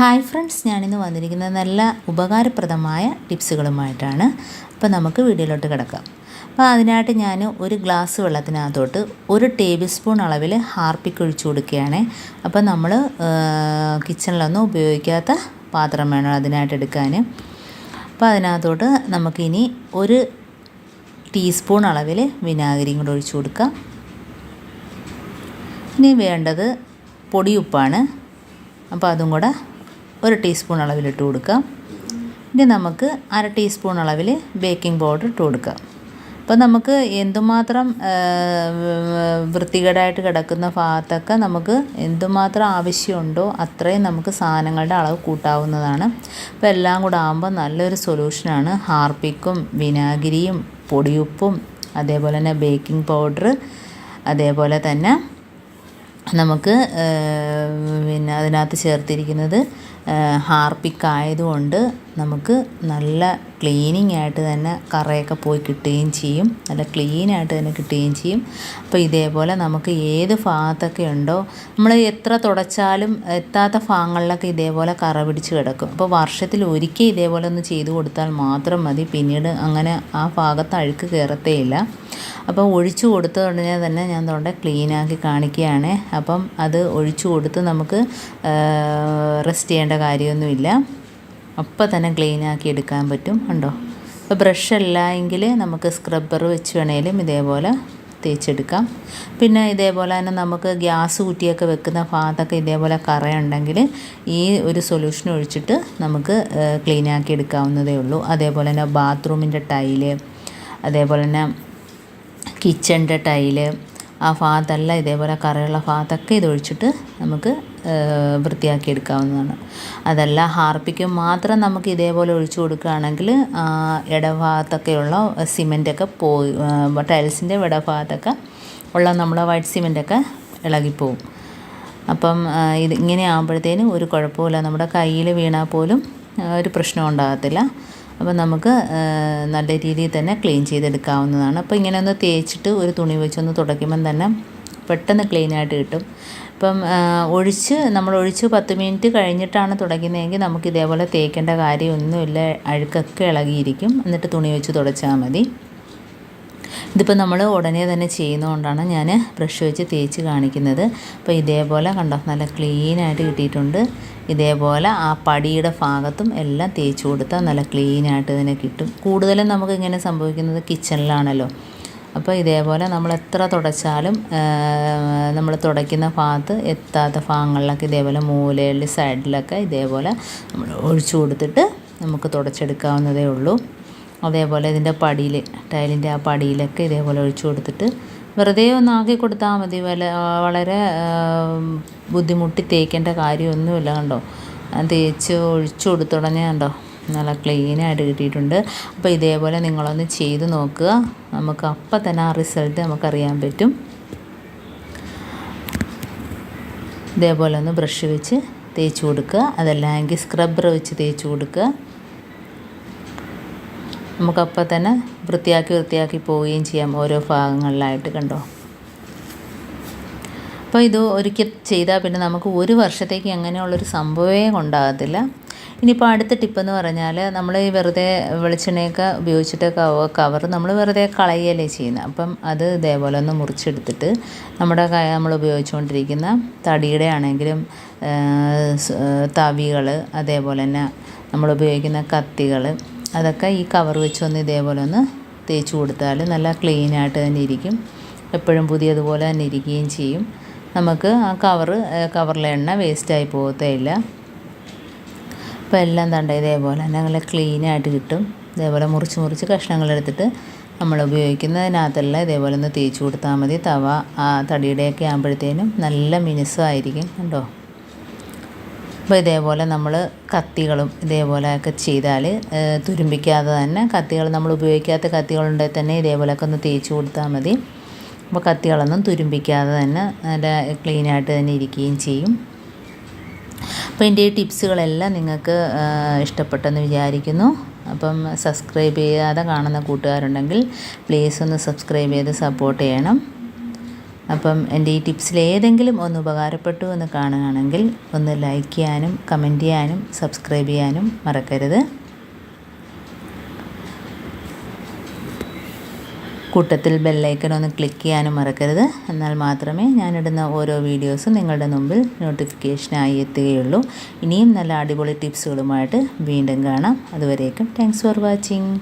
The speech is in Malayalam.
ഹായ് ഫ്രണ്ട്സ്, ഞാനിന്ന് വന്നിരിക്കുന്നത് നല്ല ഉപകാരപ്രദമായ ടിപ്സുകളുമായിട്ടാണ്. അപ്പോൾ നമുക്ക് വീഡിയോയിലോട്ട് കിടക്കാം. അപ്പോൾ അതിനായിട്ട് ഞാൻ ഒരു ഗ്ലാസ് വെള്ളത്തിനകത്തോട്ട് 1 ടേബിൾ സ്പൂൺ അളവിൽ ഹാർപ്പിക് ഒഴിച്ചു കൊടുക്കുകയാണ്. അപ്പോൾ നമ്മൾ കിച്ചണിലൊന്നും ഉപയോഗിക്കാത്ത പാത്രം വേണം അതിനായിട്ട് എടുക്കാൻ. അപ്പോൾ അതിനകത്തോട്ട് നമുക്കിനി 1 ടീസ്പൂൺ അളവിൽ വിനാഗിരിയും കൂടെ ഒഴിച്ചു കൊടുക്കാം. ഇനി വേണ്ടത് പൊടിയുപ്പാണ്. അപ്പോൾ അതും കൂടെ 1 ടീസ്പൂൺ അളവിലിട്ട് കൊടുക്കാം. ഇനി നമുക്ക് 1/2 ടീസ്പൂൺ അളവിൽ ബേക്കിംഗ് പൗഡർ ഇട്ട് കൊടുക്കാം. അപ്പോൾ നമുക്ക് എന്തുമാത്രം വൃത്തികേടായിട്ട് കിടക്കുന്ന ഭാഗത്തൊക്കെ നമുക്ക് എന്തുമാത്രം ആവശ്യമുണ്ടോ അത്രയും നമുക്ക് സാധനങ്ങളുടെ അളവ് കൂട്ടാവുന്നതാണ്. അപ്പോൾ എല്ലാം കൂടെ ആകുമ്പോൾ നല്ലൊരു സൊല്യൂഷനാണ്. ഹാർപ്പിക്കും വിനാഗിരിയും പൊടിയുപ്പും അതേപോലെ തന്നെ ബേക്കിംഗ് പൗഡർ, അതേപോലെ തന്നെ നമുക്ക് പിന്നെ അതിനകത്ത് ചേർത്തിരിക്കുന്നത് ഹാർപ്പിക് ആയതുകൊണ്ട് നമുക്ക് നല്ല ക്ലീനിങ് ആയിട്ട് തന്നെ കറയൊക്കെ പോയി കിട്ടുകയും ചെയ്യും, നല്ല ക്ലീനായിട്ട് തന്നെ കിട്ടുകയും ചെയ്യും. അപ്പോൾ ഇതേപോലെ നമുക്ക് ഏത് ഭാഗത്തൊക്കെ ഉണ്ടോ, നമ്മൾ എത്ര തുടച്ചാലും എത്താത്ത ഭാഗങ്ങളിലൊക്കെ ഇതേപോലെ കറ പിടിച്ച് കിടക്കും. അപ്പോൾ വർഷത്തിൽ ഒരിക്കൽ ഇതേപോലെ ഒന്ന് ചെയ്ത് കൊടുത്താൽ മാത്രം മതി, പിന്നീട് അങ്ങനെ ആ ഭാഗത്ത് അഴുക്ക് കയറത്തേയില്ല. അപ്പോൾ ഒഴിച്ചു കൊടുത്ത ഉടനെ തന്നെ ഞാൻ തൊണ്ട ക്ലീനാക്കി കാണിക്കുകയാണ്. അപ്പം അത് ഒഴിച്ചു കൊടുത്ത് നമുക്ക് റെസ്റ്റ് ചെയ്യേണ്ട കാര്യമൊന്നുമില്ല, അപ്പം തന്നെ ക്ലീനാക്കി എടുക്കാൻ പറ്റും. കണ്ടോ? അപ്പോൾ ബ്രഷ് അല്ല എങ്കിൽ നമുക്ക് സ്ക്രബ്ബർ വെച്ച് വേണേലും ഇതേപോലെ തേച്ചെടുക്കാം. പിന്നെ ഇതേപോലെ തന്നെ നമുക്ക് ഗ്യാസ് കുറ്റിയൊക്കെ വെക്കുന്ന ഭാഗത്തൊക്കെ ഇതേപോലെ കറയുണ്ടെങ്കിൽ ഈ ഒരു സൊല്യൂഷൻ ഒഴിച്ചിട്ട് നമുക്ക് ക്ലീനാക്കി എടുക്കാവുന്നതേ ഉള്ളൂ. അതേപോലെ തന്നെ ബാത്റൂമിൻ്റെ ടൈല്, അതേപോലെ തന്നെ കിച്ചണിൻ്റെ ടൈല്, ആ ഭാഗത്തെല്ലാം ഇതേപോലെ കറയുള്ള ഭാഗത്തൊക്കെ ഇതൊഴിച്ചിട്ട് നമുക്ക് വൃത്തിയാക്കി എടുക്കാവുന്നതാണ്. അതല്ല ഹാർപ്പിക്കും മാത്രം നമുക്ക് ഇതേപോലെ ഒഴിച്ചു കൊടുക്കുകയാണെങ്കിൽ ഇടഭാഗത്തൊക്കെയുള്ള സിമെൻറ്റൊക്കെ പോയി, ടൈൽസിൻ്റെ ഇടഭാഗത്തൊക്കെ ഉള്ള നമ്മളെ വൈറ്റ് സിമെൻറ്റൊക്കെ ഇളകിപ്പോവും. അപ്പം ഇത് ഇങ്ങനെ ആകുമ്പോഴത്തേനും ഒരു കുഴപ്പമില്ല, നമ്മുടെ കയ്യിൽ വീണാൽ പോലും ഒരു പ്രശ്നം ഉണ്ടാകത്തില്ല. അപ്പോൾ നമുക്ക് നല്ല രീതിയിൽ തന്നെ ക്ലീൻ ചെയ്തെടുക്കാവുന്നതാണ്. അപ്പോൾ ഇങ്ങനെ ഒന്ന് തേച്ചിട്ട് ഒരു തുണി വെച്ചൊന്ന് തുടയ്ക്കുമ്പം തന്നെ പെട്ടെന്ന് ക്ലീനായിട്ട് കിട്ടും. ഇപ്പം നമ്മൾ ഒഴിച്ച് 10 മിനിറ്റ് കഴിഞ്ഞിട്ടാണ് തുടയ്ക്കുന്നതെങ്കിൽ നമുക്ക് ഇതേപോലെ തേക്കേണ്ട കാര്യമൊന്നുമില്ല, അഴുക്കൊക്കെ ഇളകിയിരിക്കും. എന്നിട്ട് തുണി വെച്ച് തുടച്ചാൽ മതി. ഇതിപ്പോൾ നമ്മൾ ഉടനെ തന്നെ ചെയ്യുന്നതുകൊണ്ടാണ് ഞാൻ ബ്രഷ് വെച്ച് തേച്ച് കാണിക്കുന്നത്. അപ്പോൾ ഇതേപോലെ കണ്ടോ, നല്ല ക്ലീനായിട്ട് കിട്ടിയിട്ടുണ്ട്. ഇതേപോലെ ആ പടിയുടെ ഭാഗത്തും എല്ലാം തേച്ച് കൊടുത്താൽ നല്ല ക്ലീനായിട്ട് തന്നെ കിട്ടും. കൂടുതലും നമുക്ക് ഇങ്ങനെ സംഭവിക്കുന്നത് കിച്ചണിലാണല്ലോ. അപ്പോൾ ഇതേപോലെ നമ്മൾ എത്ര തുടച്ചാലും നമ്മൾ തുടയ്ക്കുന്ന ഭാഗത്ത് എത്താത്ത ഭാഗങ്ങളിലൊക്കെ ഇതേപോലെ മൂലയിൽ സൈഡിലൊക്കെ ഇതേപോലെ നമ്മൾ ഒഴിച്ചു കൊടുത്തിട്ട് നമുക്ക് തുടച്ചെടുക്കാവുന്നതേ ഉള്ളൂ. അതേപോലെ ഇതിൻ്റെ പടിയിൽ, ടൈലിൻ്റെ ആ പടിയിലൊക്കെ ഇതേപോലെ ഒഴിച്ചു കൊടുത്തിട്ട് വെറുതെ ഒന്ന് ആക്കി കൊടുത്താൽ മതി. വളരെ ബുദ്ധിമുട്ടി തേക്കേണ്ട കാര്യമൊന്നുമില്ല. കണ്ടോ, തേച്ച് ഒഴിച്ചു കൊടുത്തുടനെ കണ്ടോ നല്ല ക്ലീനായിട്ട് കിട്ടിയിട്ടുണ്ട്. അപ്പോൾ ഇതേപോലെ നിങ്ങളൊന്ന് ചെയ്ത് നോക്കുക, നമുക്ക് അപ്പം തന്നെ ആ റിസൾട്ട് നമുക്കറിയാൻ പറ്റും. ഇതേപോലെ ഒന്ന് ബ്രഷ് വെച്ച് തേച്ച് കൊടുക്കുക, അതല്ലെങ്കിൽ സ്ക്രബ്ബർ വെച്ച് തേച്ച് കൊടുക്കുക. നമുക്കപ്പം തന്നെ വൃത്തിയാക്കി പോവുകയും ചെയ്യാം ഓരോ ഭാഗങ്ങളിലായിട്ട്. കണ്ടോ? അപ്പോൾ ഇത് ഒരിക്കൽ ചെയ്താൽ പിന്നെ നമുക്ക് 1 വർഷത്തേക്ക് അങ്ങനെയുള്ളൊരു സംഭവമേ ഉണ്ടാകത്തില്ല. ഇനിയിപ്പോൾ അടുത്ത ടിപ്പെന്ന് പറഞ്ഞാൽ, നമ്മൾ ഈ വെറുതെ വെളിച്ചെണ്ണയൊക്കെ ഉപയോഗിച്ചിട്ട് കവർ നമ്മൾ വെറുതെ കളയുകയല്ലേ ചെയ്യുന്നത്. അപ്പം അത് ഇതേപോലെ ഒന്ന് മുറിച്ചെടുത്തിട്ട് നമ്മൾ ഉപയോഗിച്ചുകൊണ്ടിരിക്കുന്ന തടിയുടെ ആണെങ്കിലും തവികൾ, അതേപോലെ തന്നെ നമ്മൾ ഉപയോഗിക്കുന്ന കത്തികൾ, അതൊക്കെ ഈ കവർ വെച്ചൊന്ന് ഇതേപോലെ ഒന്ന് തേച്ച് കൊടുത്താൽ നല്ല ക്ലീനായിട്ട് തന്നെ ഇരിക്കും. എപ്പോഴും പുതിയതുപോലെ തന്നെ ഇരിക്കുകയും ചെയ്യും. നമുക്ക് ആ കവറിലെ എണ്ണ വേസ്റ്റായി പോകത്തേയില്ല. അപ്പോൾ എല്ലാം തണ്ട ഇതേപോലെ തന്നെ നല്ല ക്ലീനായിട്ട് കിട്ടും. ഇതേപോലെ മുറിച്ച് കഷ്ണങ്ങളെടുത്തിട്ട് നമ്മൾ ഉപയോഗിക്കുന്നതിനകത്തെല്ലാം ഇതേപോലെ ഒന്ന് തേച്ച് കൊടുത്താൽ മതി. തവ ആ തടിയുടെയൊക്കെ ആകുമ്പോഴത്തേനും നല്ല മിനുസമായിരിക്കും. കണ്ടോ? അപ്പോൾ ഇതേപോലെ നമ്മൾ കത്തികളും ഇതേപോലെയൊക്കെ ചെയ്താൽ തുരുമ്പിക്കാതെ തന്നെ, കത്തികൾ നമ്മൾ ഉപയോഗിക്കാത്ത കത്തികളുണ്ടെങ്കിൽ തന്നെ ഇതേപോലെയൊക്കെ ഒന്ന് തേച്ച് കൊടുത്താൽ മതി. അപ്പോൾ കത്തികളൊന്നും തുരുമ്പിക്കാതെ തന്നെ നല്ല ക്ലീനായിട്ട് തന്നെ ഇരിക്കുകയും ചെയ്യും. അപ്പോൾ എൻ്റെ ഈ ടിപ്സുകളെല്ലാം നിങ്ങൾക്ക് ഇഷ്ടപ്പെട്ടെന്ന് വിചാരിക്കുന്നു. അപ്പം സബ്സ്ക്രൈബ് ചെയ്യാതെ കാണുന്ന കൂട്ടുകാരുണ്ടെങ്കിൽ പ്ലീസ് ഒന്ന് സബ്സ്ക്രൈബ് ചെയ്ത് സപ്പോർട്ട് ചെയ്യണം. അപ്പം എൻ്റെ ഈ ടിപ്സിൽ ഏതെങ്കിലും ഒന്ന് ഉപകാരപ്പെട്ടു എന്ന് കാണുകയാണെങ്കിൽ ഒന്ന് ലൈക്ക് ചെയ്യാനും കമൻറ്റ് ചെയ്യാനും സബ്സ്ക്രൈബ് ചെയ്യാനും മറക്കരുത്. കൂട്ടത്തിൽ ബെല്ലൈക്കൺ ഒന്ന് ക്ലിക്ക് ചെയ്യാനും മറക്കരുത്. എന്നാൽ മാത്രമേ ഞാനിടുന്ന ഓരോ വീഡിയോസും നിങ്ങളുടെ മുമ്പിൽ നോട്ടിഫിക്കേഷനായി എത്തുകയുള്ളൂ. ഇനിയും നല്ല അടിപൊളി ടിപ്സുകളുമായിട്ട് വീണ്ടും കാണാം. അതുവരേക്കും താങ്ക്സ് ഫോർ വാച്ചിങ്.